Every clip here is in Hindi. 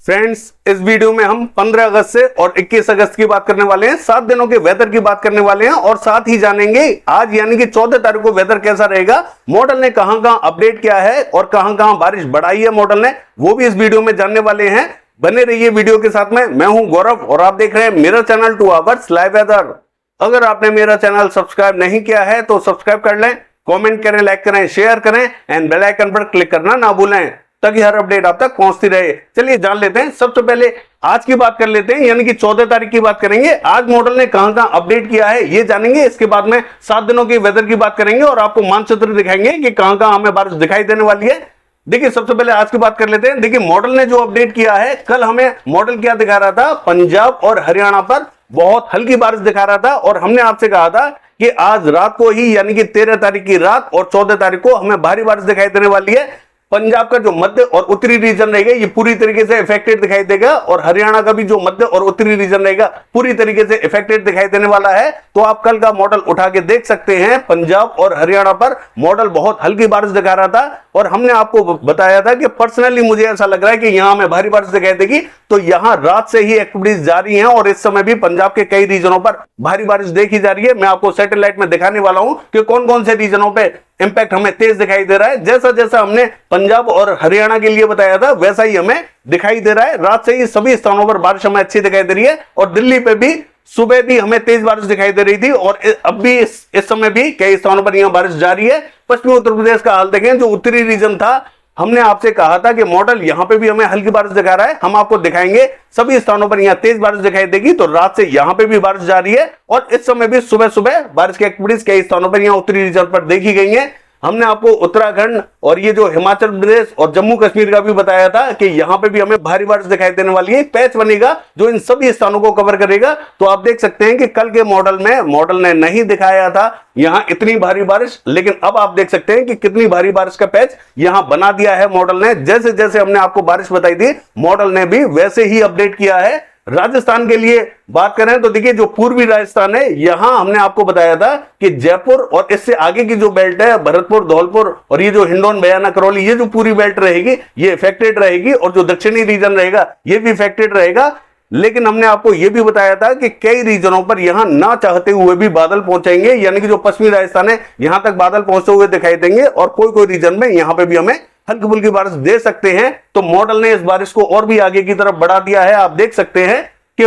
फ्रेंड्स, इस वीडियो में हम 15 अगस्त से और 21 अगस्त की बात करने वाले हैं। 7 दिनों के वेदर की बात करने वाले हैं और साथ ही जानेंगे आज यानी कि 14 तारीख को वेदर कैसा रहेगा, मॉडल ने कहां-कहां अपडेट किया है और कहां-कहां बारिश बढ़ाई है मॉडल ने, वो भी इस वीडियो में जानने वाले हैं। बने रहिए वीडियो के साथ में। मैं हूं गौरव और आप देख रहे हैं मेरा चैनल 2 आवर्स लाइव वेदर। अगर आपने मेरा चैनल सब्सक्राइब नहीं किया है तो सब्सक्राइब कर लें, कमेंट करें, लाइक करें, शेयर करें एंड बेल आइकन पर क्लिक करना ना भूलें ताकि हर अपडेट आप तक पहुंचती रहे। चलिए जान लेते हैं। सबसे पहले आज की बात कर लेते हैं, यानी कि 14 तारीख की बात करेंगे। आज मॉडल ने कहां-कहां अपडेट किया है ये जानेंगे। इसके बाद में 7 दिनों के वेदर की बात करेंगे और आपको मानचित्र दिखाएंगे कि कहां-कहां हमें बारिश दिखाई देने वाली है। देखिए, सबसे पहले आज की बात कर लेते हैं। देखिए, मॉडल ने जो अपडेट किया है, कल हमें मॉडल क्या दिखा रहा था, पंजाब और हरियाणा पर बहुत हल्की बारिश दिखा रहा था और हमने आपसे कहा था कि आज रात को ही यानी कि 13 तारीख की रात और 14 तारीख को हमें भारी बारिश दिखाई देने वाली है। पंजाब का जो मध्य और उत्तरी रीजन रहेगा ये पूरी तरीके से इफेक्टेड दिखाई देगा और हरियाणा का भी जो मध्य और उत्तरी रीजन रहेगा पूरी तरीके से इफेक्टेड दिखाई देने वाला है। तो आप कल का मॉडल उठा के देख सकते हैं। पंजाब और हरियाणा पर मॉडल बहुत हल्की बारिश दिखा रहा था और हमने आपको बताया था कि पर्सनली मुझे ऐसा लग रहा है कि यहां हमें भारी बारिश दिखाई देगी। तो यहां रात से ही एक्टिविटीज जारी हैं और इस समय भी पंजाब के कई रीजनों पर भारी बारिश देखी जा रही है। मैं आपको सैटेलाइट में दिखाने वाला हूं कि कौन कौन से रीजनों पे इंपैक्ट हमें तेज दिखाई दे रहा है। जैसा जैसा हमने पंजाब और हरियाणा के लिए बताया था वैसा ही हमें दिखाई दे रहा है। रात से ही सभी स्थानों पर बारिश हमें अच्छी दिखाई दे रही है और दिल्ली पे भी सुबह भी हमें तेज बारिश दिखाई दे रही थी और अब भी इस समय भी कई स्थानों पर यहां बारिश जारी है। पश्चिमी उत्तर प्रदेश का हाल देखें, जो उत्तरी रीजन था, हमने आपसे कहा था कि मॉडल यहां पे भी हमें हल्की बारिश दिखा रहा है। हम आपको दिखाएंगे सभी स्थानों पर यहां तेज बारिश दिखाई देगी। तो रात से यहां पे भी बारिश जारी है और इस समय भी सुबह सुबह बारिश की एक्टिविटीज कई स्थानों पर यहां उत्तरी रीजन पर देखी गई है। हमने आपको उत्तराखंड और ये जो हिमाचल प्रदेश और जम्मू कश्मीर का भी बताया था कि यहां पे भी हमें भारी बारिश दिखाई देने वाली है। पैच बनेगा जो इन सभी स्थानों को कवर करेगा। तो आप देख सकते हैं कि कल के मॉडल में मॉडल ने नहीं दिखाया था यहां इतनी भारी बारिश, लेकिन अब आप देख सकते हैं कि कितनी भारी बारिश का पैच यहां बना दिया है मॉडल ने। जैसे जैसे हमने आपको बारिश बताई थी मॉडल ने भी वैसे ही अपडेट किया है। राजस्थान के लिए बात करें तो देखिए, जो पूर्वी राजस्थान है यहां हमने आपको बताया था कि जयपुर और इससे आगे की जो बेल्ट है भरतपुर, धौलपुर और ये जो हिंडौन, बयाना, करौली, ये जो पूरी बेल्ट रहेगी ये इफेक्टेड रहेगी और जो दक्षिणी रीजन रहेगा ये भी इफेक्टेड रहेगा। लेकिन हमने आपको यह भी बताया था कि कई रीजनों पर यहां ना चाहते हुए भी बादल पहुंचेंगे, यानी कि जो पश्चिमी राजस्थान है यहां तक बादल पहुंचते हुए दिखाई देंगे और कोई कोई रीजन में यहां पर भी हमें हल्की फुल्की बारिश दे सकते हैं। तो मॉडल ने इस बारिश को और भी आगे की तरफ बढ़ा दिया है। आप देख सकते हैं कि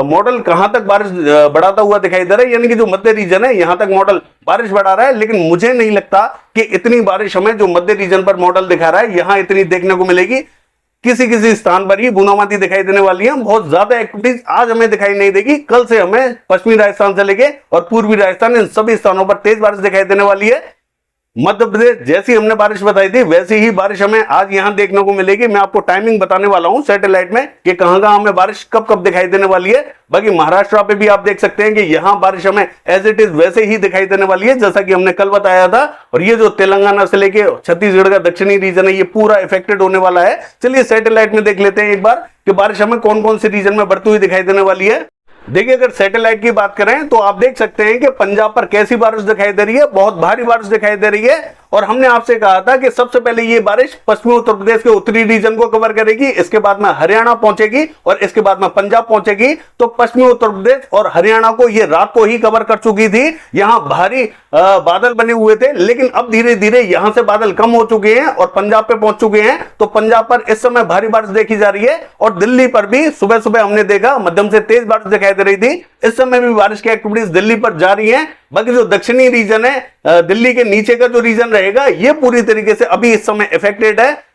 मॉडल कहां तक बारिश बढ़ाता हुआ दिखाई दे रहा है, यानी कि जो मध्य रीजन है यहां तक मॉडल बारिश बढ़ा रहा है। लेकिन मुझे नहीं लगता कि इतनी बारिश हमें जो मध्य रीजन पर मॉडल दिखा रहा है यहां इतनी देखने को मिलेगी। किसी किसी स्थान पर ही बूंदाबांदी दिखाई देने वाली है। बहुत ज्यादा एक्टिविटीज आज हमें दिखाई नहीं देगी। कल से हमें पश्चिमी राजस्थान से लेके और पूर्वी राजस्थान इन सभी स्थानों पर तेज बारिश दिखाई देने वाली है। मध्य प्रदेश जैसी हमने बारिश बताई थी वैसी ही बारिश हमें आज यहां देखने को मिलेगी। मैं आपको टाइमिंग बताने वाला हूं सैटेलाइट में कि कहां-कहां हमें बारिश कब कब दिखाई देने वाली है। बाकी महाराष्ट्र पे भी आप देख सकते हैं कि यहां बारिश हमें एज इट इज वैसे ही दिखाई देने वाली है जैसा कि हमने कल बताया था। और ये जो तेलंगाना से लेके छत्तीसगढ़ का दक्षिणी रीजन है ये पूरा इफेक्टेड होने वाला है। चलिए सैटेलाइट में देख लेते हैं एक बार कि बारिश हमें कौन कौन से रीजन में बढ़ती हुई दिखाई देने वाली है। देखिए, अगर सैटेलाइट की बात करें तो आप देख सकते हैं कि पंजाब पर कैसी बारिश दिखाई दे रही है, बहुत भारी बारिश दिखाई दे रही है। और हमने आपसे कहा था कि सबसे पहले ये बारिश पश्चिमी उत्तर प्रदेश के उत्तरी रीजन को कवर करेगी, इसके बाद में हरियाणा पहुंचेगी और इसके बाद में पंजाब पहुंचेगी। तो पश्चिमी उत्तर प्रदेश और हरियाणा को ये रात को ही कवर कर चुकी थी। यहां भारी बादल बने हुए थे, लेकिन अब धीरे धीरे यहां से बादल कम हो चुके हैं और पंजाब पे पहुंच चुके हैं। तो पंजाब पर इस समय भारी बारिश देखी जा रही है और दिल्ली पर भी सुबह सुबह हमने देखा मध्यम से तेज बारिश दिखाई दे रही थी। इस समय भी बारिश की एक्टिविटीज दिल्ली पर जारी है। बाकी जो दक्षिणी रीजन है, दिल्ली के नीचे का जो रीजन रहेगा ये पूरी तरीके से अभी इस समय इफेक्टेड है।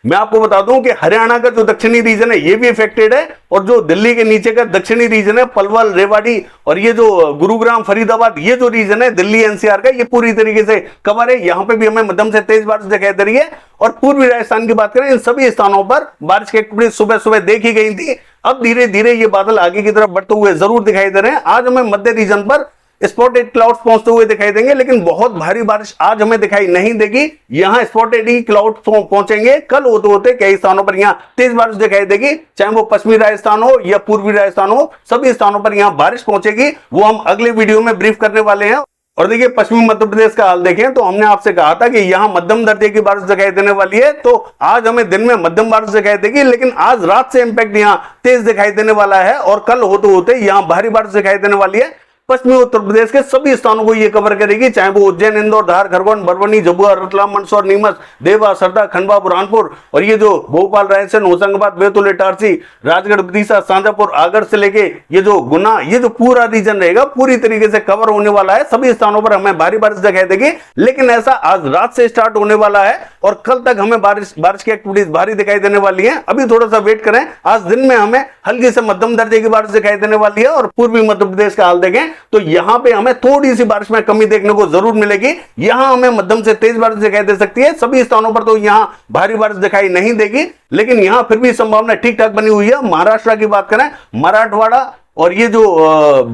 मैं आपको बता दूं कि हरियाणा का जो दक्षिणी रीजन है ये भी इफेक्टेड है और जो दिल्ली के नीचे का दक्षिणी रीजन है पलवल, रेवाड़ी और ये जो गुरुग्राम, फरीदाबाद, ये जो रीजन है दिल्ली एनसीआर का ये पूरी तरीके से कवर है। यहां पे भी हमें मध्यम से तेज बारिश दिखाई दे रही है। और पूर्वी राजस्थान की बात करें इन सभी स्थानों पर बारिश की एक्टिविटी सुबह सुबह देखी गई थी। अब धीरे धीरे ये बादल आगे की तरफ बढ़ते हुए जरूर दिखाई दे रहे हैं। आज हमें मध्य रीजन पर स्पॉटेड क्लाउड्स पहुंचते हुए दिखाई देंगे, लेकिन बहुत भारी बारिश आज हमें दिखाई नहीं देगी। यहां स्पॉटेड ही क्लाउड पहुंचेंगे। कल होते होते कई स्थानों पर यहां तेज बारिश दिखाई देगी, चाहे वो पश्चिमी राजस्थान हो या पूर्वी राजस्थान हो, सभी स्थानों पर यहां बारिश पहुंचेगी। वो हम अगले वीडियो में ब्रीफ करने वाले हैं। और देखिए पश्चिमी मध्य प्रदेश का हाल देखें तो हमने आपसे कहा था कि यहां मध्यम दर्जे की बारिश दिखाई देने वाली है, तो आज हमें दिन में मध्यम बारिश दिखाई देगी, लेकिन आज रात से इंपैक्ट यहां तेज दिखाई देने वाला है और कल होते होते यहां भारी बारिश दिखाई देने वाली है। पश्चिमी उत्तर प्रदेश के सभी स्थानों को ये कवर करेगी, चाहे वो उज्जैन, इंदौर, धार, खरगोन, बरवानी, झाबुआ, रतलाम, मंदसौर, नीमच, देवा, सरदा, खंडवा, बुरहानपुर और ये जो भोपाल, रायसेन, होशंगाबाद, बैतूल, इटारसी, राजगढ़, विदिशा, शाजापुर, आगरा से लेके ये जो गुना, ये जो पूरा रीजन रहेगा पूरी तरीके से कवर होने वाला है। सभी स्थानों पर हमें भारी बारिश दिखाई देगी, लेकिन ऐसा आज रात से स्टार्ट होने वाला है और कल तक हमें बारिश की एक्टिविटीज भारी दिखाई देने वाली है। अभी थोड़ा सा वेट करें, आज दिन में हमें हल्की से मध्यम दर्जे की बारिश दिखाई देने वाली है। और पूर्वी मध्य प्रदेश का हाल देखें तो यहां पे हमें थोड़ी सी बारिश में कमी देखने को जरूर मिलेगी, यहां हमें मध्यम से तेज बारिश दिखाई दे सकती है। सभी स्थानों पर तो यहां भारी बारिश दिखाई नहीं देगी, लेकिन यहां फिर भी संभावना ठीक ठाक बनी हुई है। महाराष्ट्र की बात करें, मराठवाड़ा और ये जो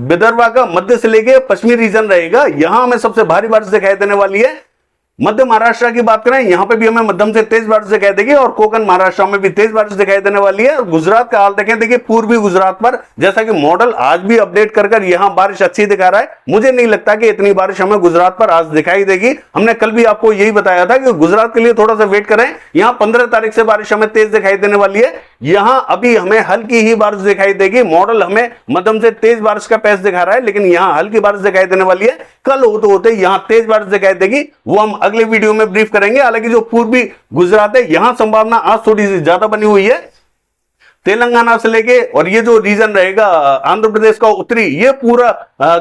विदर्भ का मध्य से लेके पश्चिमी रीजन रहेगा, यहां हमें सबसे भारी बारिश दिखाई देने वाली है। मध्य महाराष्ट्र की बात करें, यहां पे भी हमें मध्यम से तेज बारिश दिखाई देगी और कोकण महाराष्ट्र में भी तेज बारिश दिखाई देने वाली है। और गुजरात का हाल देखें, देखिए पूर्वी गुजरात पर जैसा कि मॉडल आज भी अपडेट कर यहां बारिश अच्छी दिखा रहा है, मुझे नहीं लगता कि इतनी बारिश हमें गुजरात पर आज दिखाई देगी। हमने कल भी आपको यही बताया था कि गुजरात के लिए थोड़ा सा वेट करें, यहां 15 तारीख से बारिश हमें तेज दिखाई देने वाली है। यहां अभी हमें हल्की ही बारिश दिखाई देगी, मॉडल हमें मध्यम से तेज बारिश का पैच दिखा रहा है, लेकिन यहां हल्की बारिश दिखाई देने वाली है। कल होते होते यहां तेज बारिश दिखाई देगी, वो हम अगले वीडियो में ब्रीफ करेंगे। हालांकि जो पूर्वी गुजरात है, यहां संभावना आज थोड़ी सी ज्यादा बनी हुई है। तेलंगाना से लेके और ये जो रीजन रहेगा आंध्र प्रदेश का उत्तरी, ये पूरा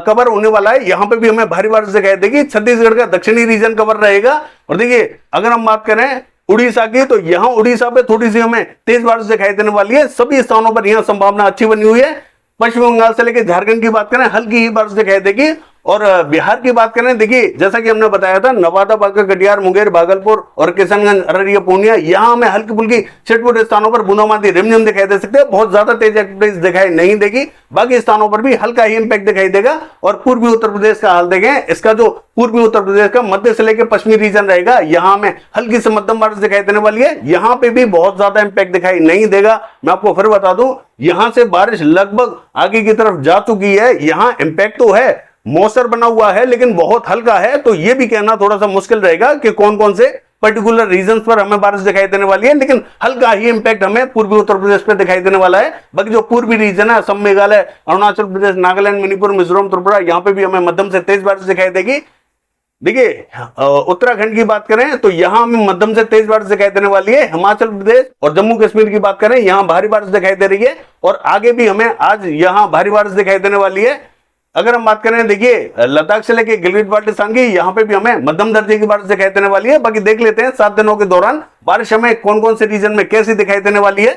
कवर होने वाला है, यहां पे भी हमें भारी बारिश दिखाई देगी। छत्तीसगढ़ का दक्षिणी रीजन कवर रहेगा। और देखिए अगर हम बात करें उड़ीसा की, तो यहां उड़ीसा पे थोड़ी सी हमें तेज बारिश दिखाई देने वाली है। सभी स्थानों पर यहां संभावना अच्छी बनी हुई है। पश्चिम बंगाल से लेकर झारखंड की बात करें, हल्की ही बारिश दिखाई देगी। और बिहार की बात करें, देखिए जैसा कि हमने बताया था, नवादा, बांका, कटिहार, मुंगेर, भागलपुर और किशनगंज, अररिया, पूर्णिया, यहां हमें हल्की फुल्की छिटपुट स्थानों पर बूंदाबांदी रिमझिम दिखाई दे सकते हैं, बहुत ज्यादा तेज एक्टिविटीज दिखाई नहीं देगी। बाकी स्थानों पर भी हल्का ही इंपैक्ट दिखाई देगा। और पूर्वी उत्तर प्रदेश का हाल देखें, इसका जो पूर्वी उत्तर प्रदेश का मध्य से लेकर पश्चिमी रीजन रहेगा, यहां में हल्की से मध्यम बारिश दिखाई देने वाली है। यहां पे भी बहुत ज्यादा इंपैक्ट दिखाई नहीं देगा। मैं आपको फिर बता दूं, यहां से बारिश लगभग आगे की तरफ जा चुकी है। यहां इंपैक्ट तो है, मौसर बना हुआ है, लेकिन बहुत हल्का है, तो यह भी कहना थोड़ा सा मुश्किल रहेगा कि कौन कौन से पर्टिकुलर रीजन पर हमें बारिश दिखाई देने वाली है। लेकिन हल्का ही इंपैक्ट हमें पूर्वी उत्तर प्रदेश पे दिखाई देने वाला है। बाकी जो पूर्वी रीजन है, असम, मेघालय, अरुणाचल प्रदेश, नागालैंड, मणिपुर, मिजोरम, त्रिपुरा, यहां पे भी हमें मध्यम से तेज बारिश दिखाई देगी। देखिए उत्तराखंड की बात करें तो यहां हमें मध्यम से तेज बारिश दिखाई देने वाली है। हिमाचल प्रदेश और जम्मू कश्मीर की बात करें, यहां भारी बारिश दिखाई दे रही है और आगे भी हमें आज यहां भारी बारिश दिखाई देने वाली है। अगर हम बात करें, देखिए लद्दाख से लेके गिलगित बाल्टिस्तान की, यहां पे भी हमें मध्यम दर्जे की बारिश दिखाई देने वाली है। बाकी देख लेते हैं 7 दिनों के दौरान बारिश हमें कौन कौन से रीजन में कैसी दिखाई देने वाली है।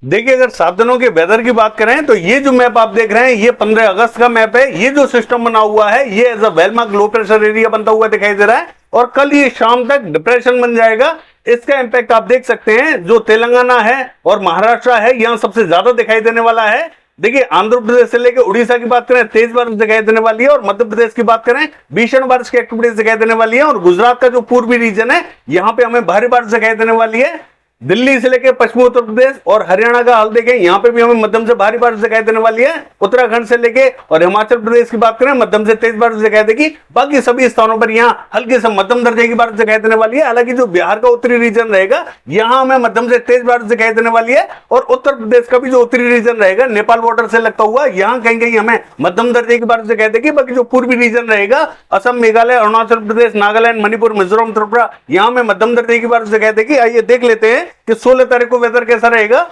देखिए अगर 7 दिनों के वेदर की बात करें तो ये जो मैप आप देख रहे हैं, ये 15 अगस्त का मैप है। ये जो सिस्टम बना हुआ है, ये as a well marked low pressure area बनता हुआ दिखाई दे रहा है और कल ये शाम तक डिप्रेशन बन जाएगा। इसका इंपैक्ट आप देख सकते हैं, जो तेलंगाना है और महाराष्ट्र है, यहां सबसे ज्यादा दिखाई देने वाला है। देखिए आंध्र प्रदेश से लेकर उड़ीसा की बात करें, तेज बारिश दिखाई देने वाली है और मध्य प्रदेश की बात करें, भीषण बारिश की एक्टिविटीज दिखाई देने वाली है। और गुजरात का जो पूर्वी रीजन है, यहां पे हमें भारी बारिश दिखाई देने वाली है। दिल्ली से लेकर पश्चिमी उत्तर प्रदेश और हरियाणा का हाल देखें, यहां पे भी हमें मध्यम से भारी बारिश दिखाई देने वाली है। उत्तराखंड से लेके और हिमाचल प्रदेश की बात करें, मध्यम से तेज बारिश दिखाई देगी। बाकी सभी स्थानों पर यहां हल्के से मध्यम दर्जे की बारिश दिखाई देने वाली है। हालांकि जो बिहार का उत्तरी रीजन रहेगा, यहां हमें मध्यम से तेज बारिश दिखाई देने वाली है। और उत्तर प्रदेश का भी जो उत्तरी रीजन रहेगा, नेपाल बॉर्डर से लगता हुआ, यहां कहीं कहीं हमें मध्यम दर्जे की बारिश दिखाई देगी। बाकी जो पूर्वी रीजन रहेगा, असम, मेघालय, अरुणाचल प्रदेश, नागालैंड, मणिपुर, मिजोरम, त्रिपुरा, यहां में मध्यम दर्जे की बारिश दिखाई देगी। आइए देख लेते हैं कि 16 तारीख को वेदर कैसा रहेगा।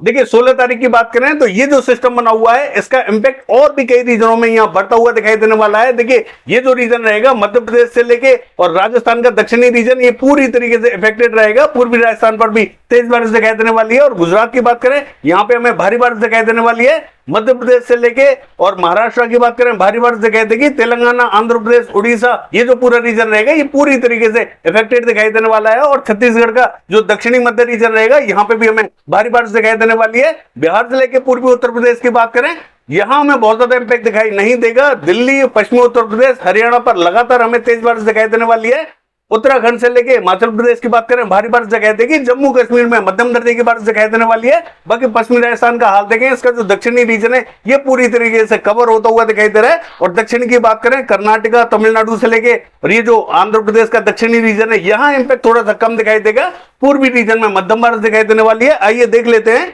देखिए 16 तारीख की बात करें तो ये जो सिस्टम बना हुआ है, इसका इंपैक्ट और भी कई रीजनों में यहां बढ़ता हुआ दिखाई देने वाला है। देखिए ये जो रीजन रहेगा, मध्य प्रदेश से लेके और राजस्थान का दक्षिणी रीजन, ये पूरी तरीके से इफेक्टेड रहेगा। पूर्वी राजस्थान पर भी तेज बारिश दिखाई देने वाली है। और गुजरात की बात करें, यहां पे हमें भारी बारिश दिखाई देने वाली है। मध्य प्रदेश से लेके और महाराष्ट्र की बात करें, भारी बारिश दिखाई देगी। तेलंगाना, आंध्र प्रदेश, उड़ीसा, ये जो पूरा रीजन रहेगा, ये पूरी तरीके से इफेक्टेड दिखाई देने वाला है। और छत्तीसगढ़ का जो दक्षिणी मध्य रीजन रहेगा, यहां पे भी हमें भारी बारिश दिखाई देने वाली है। बिहार से लेकर पूर्वी उत्तर प्रदेश की बात करें, यहां हमें बहुत ज्यादा इंपैक्ट दिखाई नहीं देगा। दिल्ली, पश्चिमी उत्तर प्रदेश, हरियाणा पर लगातार हमें तेज बारिश दिखाई देने वाली है। उत्तराखंड से लेके हिमाचल प्रदेश की बात करें भारी बारिश दिखाई देगी। जम्मू कश्मीर में मध्यम दर्जे की बारिश दिखाई देने वाली है। बाकी पश्चिमी राजस्थान का हाल देखें, इसका जो दक्षिणी रीजन है ये पूरी तरीके से कवर होता हुआ दिखाई दे रहा है। और दक्षिण की बात करें कर्नाटका, तमिलनाडु से लेके और ये जो आंध्र प्रदेश का दक्षिणी रीजन है यहाँ इंपैक्ट थोड़ा सा कम दिखाई देगा। पूर्वी रीजन में मध्यम बारिश दिखाई देने वाली है। आइए देख लेते हैं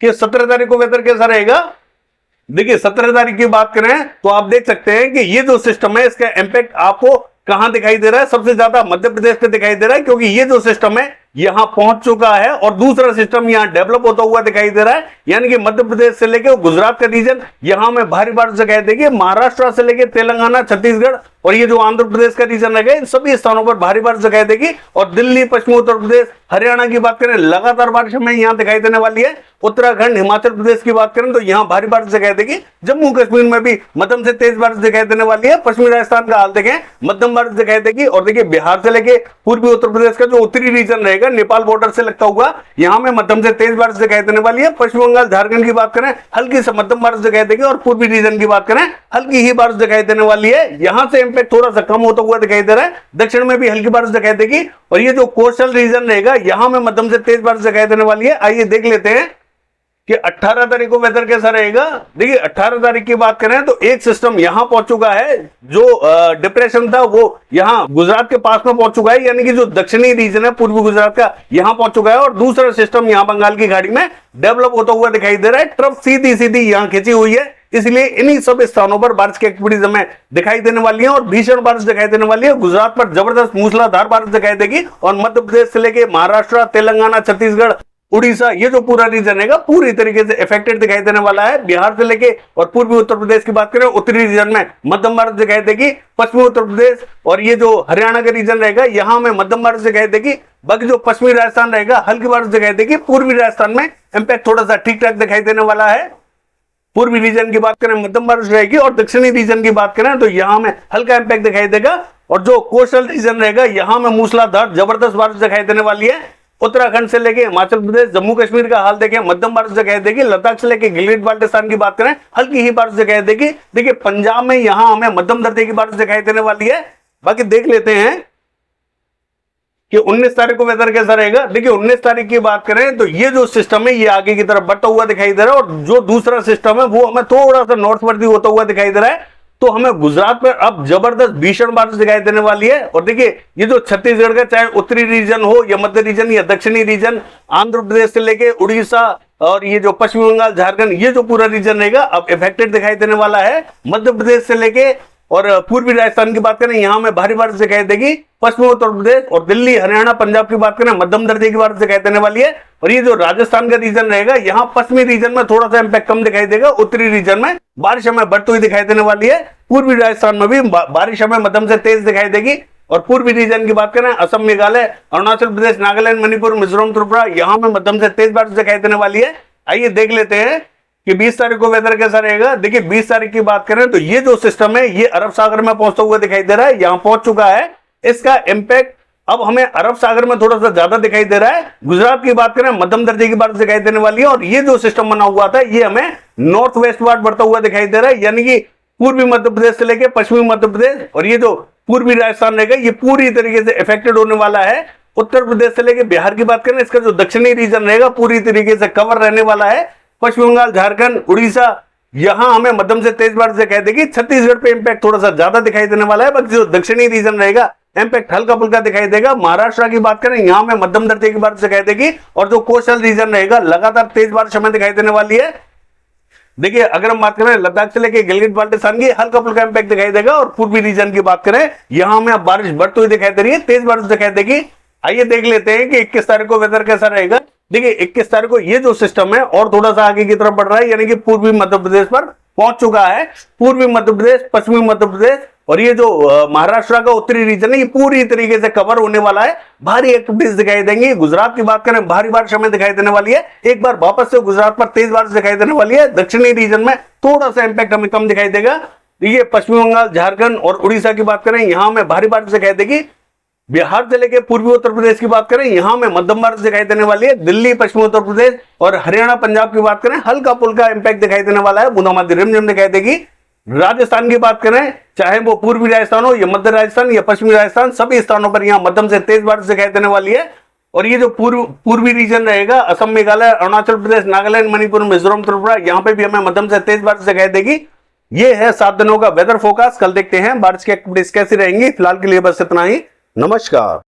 कि 17 तारीख को वेदर कैसा रहेगा। देखिए 17 तारीख की बात करें तो आप देख सकते हैं कि ये जो सिस्टम है इसका इंपैक्ट आपको कहां दिखाई दे रहा है, सबसे ज्यादा मध्य प्रदेश पे दिखाई दे रहा है, क्योंकि ये जो सिस्टम है यहां पहुंच चुका है और दूसरा सिस्टम यहां डेवलप होता हुआ दिखाई दे रहा है। यानी कि मध्य प्रदेश से लेकर गुजरात का रीजन यहां में भारी बारिश दिखाई देगी। महाराष्ट्र से लेकर तेलंगाना, छत्तीसगढ़ और ये जो आंध्र प्रदेश का रीजन रहेगा इन सभी स्थानों पर भारी बारिश दिखाई देगी। और दिल्ली, पश्चिमी उत्तर प्रदेश, हरियाणा की बात करें लगातार बारिश हमें यहां दिखाई देने वाली है। उत्तराखंड, हिमाचल प्रदेश की बात करें तो यहां भारी बारिश दिखाई देगी। जम्मू कश्मीर में भी मध्यम से तेज बारिश दिखाई देने वाली है। पश्चिमी राजस्थान का हाल देखें, मध्यम बारिश दिखाई देगी। और देखिए बिहार से लेके पूर्वी उत्तर प्रदेश का जो उत्तरी रीजन रहेगा नेपाल बॉर्डर से लगता हुआ यहां में मध्यम से तेज बारिश दिखाई देने वाली है। पश्चिम बंगाल, झारखंड की बात करें हल्की से मध्यम बारिश दिखाई देगी और पूर्वी रीजन की बात करें हल्की ही बारिश दिखाई देने वाली है। यहां से इंपैक्ट थोड़ा सा कम होता हुआ दिखाई दे रहा है। दक्षिण में भी हल्की बारिश दिखाई देगी और ये जो कोस्टल रीजन रहेगा यहां में मध्यम से तेज बारिश दिखाई देने वाली है। आइए देख लेते हैं कि 18 तारीख को वेदर कैसा रहेगा। देखिए 18 तारीख की बात करें तो एक सिस्टम यहां पहुंच चुका है, जो डिप्रेशन था वो यहां गुजरात के पास में पहुंच चुका है, यानी कि जो दक्षिणी रीजन है पूर्वी गुजरात का यहां पहुंच चुका है। और दूसरा सिस्टम यहां बंगाल की खाड़ी में डेवलप होता हुआ दिखाई दे रहा है। ट्रफ सीधी सीधी यहां खींची हुई है, इसलिए इन्हीं सब स्थानों पर बारिश की एक्टिविटीज हमें दिखाई देने वाली है और भीषण बारिश दिखाई देने वाली है। गुजरात पर जबरदस्त मूसलाधार बारिश दिखाई देगी और मध्य प्रदेश से लेकर महाराष्ट्र, तेलंगाना, छत्तीसगढ़, उड़ीसा ये जो पूरा रीजन है पूरी तरीके से इफेक्टेड दिखाई देने वाला है। बिहार से लेके और पूर्वी उत्तर प्रदेश की बात करें उत्तरी रीजन में मध्यम बारिश दिखाई देगी। पश्चिमी उत्तर प्रदेश और ये जो हरियाणा का रीजन रहेगा यहां में मध्यम बारिश दिखाई देगी। बाकी जो पश्चिमी राजस्थान रहेगा हल्की बारिश दिखाई देगी। पूर्वी राजस्थान में इंपैक्ट थोड़ा सा ठीक ठाक दिखाई देने वाला है। पूर्वी रीजन की बात करें मध्यम बारिश रहेगी और दक्षिणी रीजन की बात करें तो यहां में हल्का इंपैक्ट दिखाई देगा। और जो कोस्टल रीजन रहेगा यहां में मूसलाधार जबरदस्त बारिश दिखाई देने वाली है। उत्तराखंड से लेके हिमाचल प्रदेश, जम्मू कश्मीर का हाल देखें मध्यम बारिश दिखाई देगी। लद्दाख से लेके गिलगित बाल्टिस्तान की बात करें हल्की ही बारिश दिखाई देगी। देखिए पंजाब में यहां हमें मध्यम दर्जे की बारिश दिखाई देने वाली है। बाकी देख लेते हैं कि 19 तारीख को वेदर कैसा रहेगा। देखिए 19 तारीख की बात करें तो ये जो सिस्टम है ये आगे की तरफ बढ़ता हुआ दिखाई दे रहा है और जो दूसरा सिस्टम है वो हमें थोड़ा सा नॉर्थवर्डी होता हुआ दिखाई दे रहा है। तो हमें गुजरात पर अब जबरदस्त भीषण बारिश दिखाई देने वाली है। और देखिए ये जो छत्तीसगढ़ का चाहे उत्तरी रीजन हो या मध्य रीजन या दक्षिणी रीजन, आंध्र प्रदेश से लेके उड़ीसा और ये जो पश्चिम बंगाल, झारखंड ये जो पूरा रीजन रहेगा अब इफेक्टेड दिखाई देने वाला है। मध्य प्रदेश से लेके और पूर्वी राजस्थान की बात करें यहां में भारी बारिश दिखाई देगी। पश्चिमी उत्तर प्रदेश और दिल्ली, हरियाणा, पंजाब की बात करें मध्यम दर्जे की बारिश दिखाई देने वाली है। और ये जो राजस्थान का रीजन रहेगा यहां पश्चिमी रीजन में थोड़ा सा इंपैक्ट कम दिखाई देगा। उत्तरी रीजन में बारिश हमें बढ़ती हुई दिखाई देने वाली है। पूर्वी राजस्थान में भी बारिश हमें मध्यम से तेज दिखाई देगी। और पूर्वी रीजन की बात करें असम, मेघालय, अरुणाचल प्रदेश, नागालैंड, मणिपुर, मिजोरम, त्रिपुरा यहां में मध्यम से तेज बारिश दिखाई देने वाली है। आइए देख लेते हैं कि 20 तारीख को वेदर कैसा रहेगा। देखिए 20 तारीख की बात करें तो ये जो सिस्टम है ये अरब सागर में पहुंचता हुआ दिखाई दे रहा है, यहां पहुंच चुका है। इसका इंपैक्ट अब हमें अरब सागर में थोड़ा सा ज्यादा दिखाई दे रहा है। गुजरात की बात करें मध्यम दर्जे की बारिश दिखाई देने वाली है और ये जो सिस्टम बना हुआ था ये हमें नॉर्थ वेस्ट वार्ड बढ़ता हुआ दिखाई दे रहा है, यानी कि पूर्वी मध्य प्रदेश से लेकर पश्चिमी मध्य प्रदेश और ये जो पूर्वी राजस्थान रहेगा ये पूरी तरीके से इफेक्टेड होने वाला है। उत्तर प्रदेश से लेकर बिहार की बात करें इसका जो दक्षिणी रीजन रहेगा पूरी तरीके से कवर रहने वाला है। पश्चिम बंगाल, झारखंड, उड़ीसा यहां हमें मध्यम से तेज बारिश दिखाई देगी। छत्तीसगढ़ पे इंपैक्ट थोड़ा सा ज्यादा दिखाई देने वाला है, बाकी जो दक्षिणी रीजन रहेगा इंपैक्ट हल्का फुल्का दिखाई देगा। महाराष्ट्र की बात करें यहां में मध्यम दर्जे की बारिश दिखाई देगी और जो कोस्टल रीजन रहेगा लगातार तेज बारिश हमें दिखाई देने वाली है। देखिए अगर हम बात करें लद्दाख से लेकर गिलगित बाल्टिस्तान की हल्का फुल्का इंपैक्ट दिखाई देगा और पूर्वी रीजन की बात करें यहां में अब बारिश बढ़ती हुई दिखाई दे रही है, तेज बारिश दिखाई देगी। आइए देख लेते हैं कि 21 तारीख को वेदर कैसा रहेगा। देखिए 21 तारीख को ये जो सिस्टम है और थोड़ा सा आगे की तरफ बढ़ रहा है, यानी कि पूर्वी मध्य प्रदेश पर पहुंच चुका है। पूर्वी मध्य प्रदेश, पश्चिमी मध्य प्रदेश और ये जो महाराष्ट्र का उत्तरी रीजन है ये पूरी तरीके से कवर होने वाला है। भारी एक्टिविटीज दिखाई देंगी। गुजरात की बात करें भारी बारिश हमें दिखाई देने वाली है। एक बार वापस से गुजरात पर तेज बारिश दिखाई देने वाली है। दक्षिणी रीजन में थोड़ा सा इंपैक्ट हमें कम दिखाई देगा। ये पश्चिम बंगाल, झारखंड और उड़ीसा की बात करें यहां में भारी बारिश दिखाई देगी। बिहार से लेकर पूर्वी उत्तर प्रदेश की बात करें यहां में मध्यम बारिश दिखाई देने वाली है। दिल्ली, पश्चिमी उत्तर प्रदेश और हरियाणा, पंजाब की बात करें हल्का फुल्का इंपैक्ट दिखाई देने वाला है। बूंदाबांदी रिमझिम दिखाई देगी। राजस्थान की बात करें, चाहे वो पूर्वी राजस्थान हो या मध्य राजस्थान या पश्चिमी राजस्थान, सभी स्थानों पर यहाँ मध्यम से तेज बारिश दिखाई देने वाली है। और ये जो पूर्वी रीजन रहेगा, असम, मेघालय, अरुणाचल प्रदेश, नागालैंड, मणिपुर, मिजोरम, त्रिपुरा, यहाँ पे भी हमें मध्यम से तेज बारिश दिखाई देगी। ये है 7 दिनों का वेदर फोरकास्ट। कल देखते हैं बारिश की एक्टिविटीज कैसी रहेंगी। फिलहाल के लिए बस इतना ही। नमस्कार।